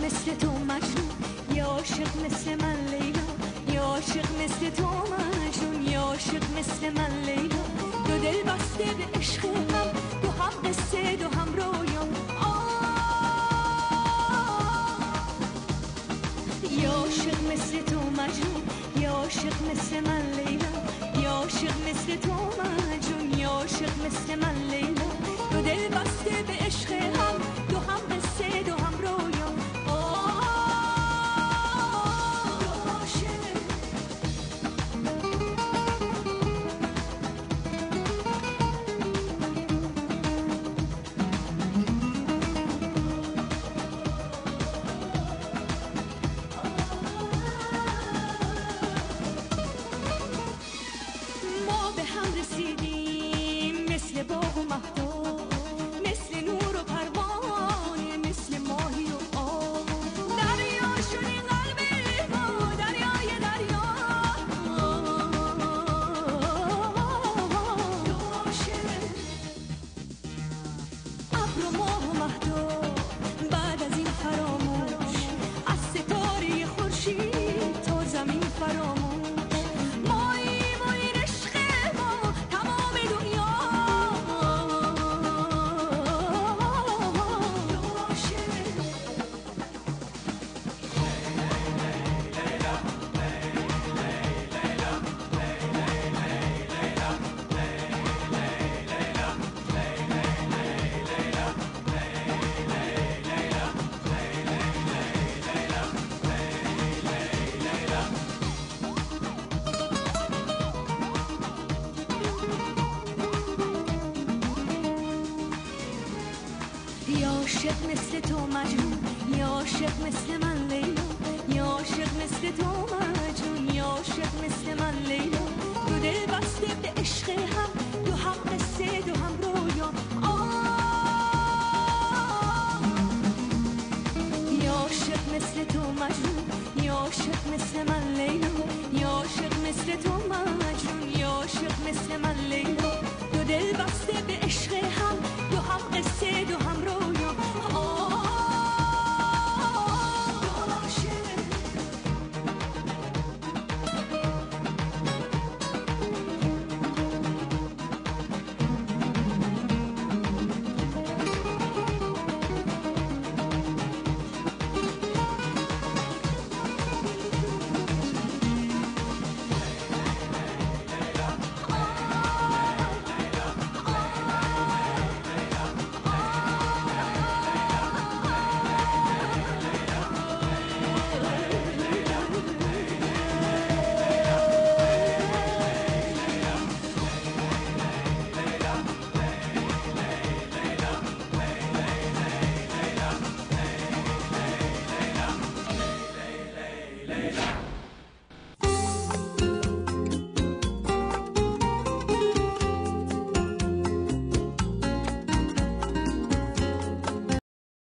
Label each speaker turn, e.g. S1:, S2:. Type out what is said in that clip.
S1: مثل تو مجنون، یه عاشق مثل من لیلا، یه عاشق مثل تو مجنون، یه عاشق مثل من لیلا. دو دل بسته به عشق هم، دو هم قصه دو هم رویا. یه عاشق مثل تو مجنون، یه عاشق مثل من لیلا، یه عاشق مثل تو مجنون، یه عاشق مثل من لیلا. دو دل بسته به عشق هم، دو هم قصه دو هم رویا. ما به هم رسیدیم مثل باغ و مهتاب، مثل نور و پروانه، مثل ماهی و آب. دریا شدی قلب ما، دریای دریا. دو عاشق ابر و ماه و مهتاب، بعد از این فراموش، از ستاره خورشید تا زمین فراموش. یه عاشق مثل تو مجنون، یه عاشق مثل من لیلا، یه عاشق مثل تو مجنون، یه عاشق مثل من لیلا.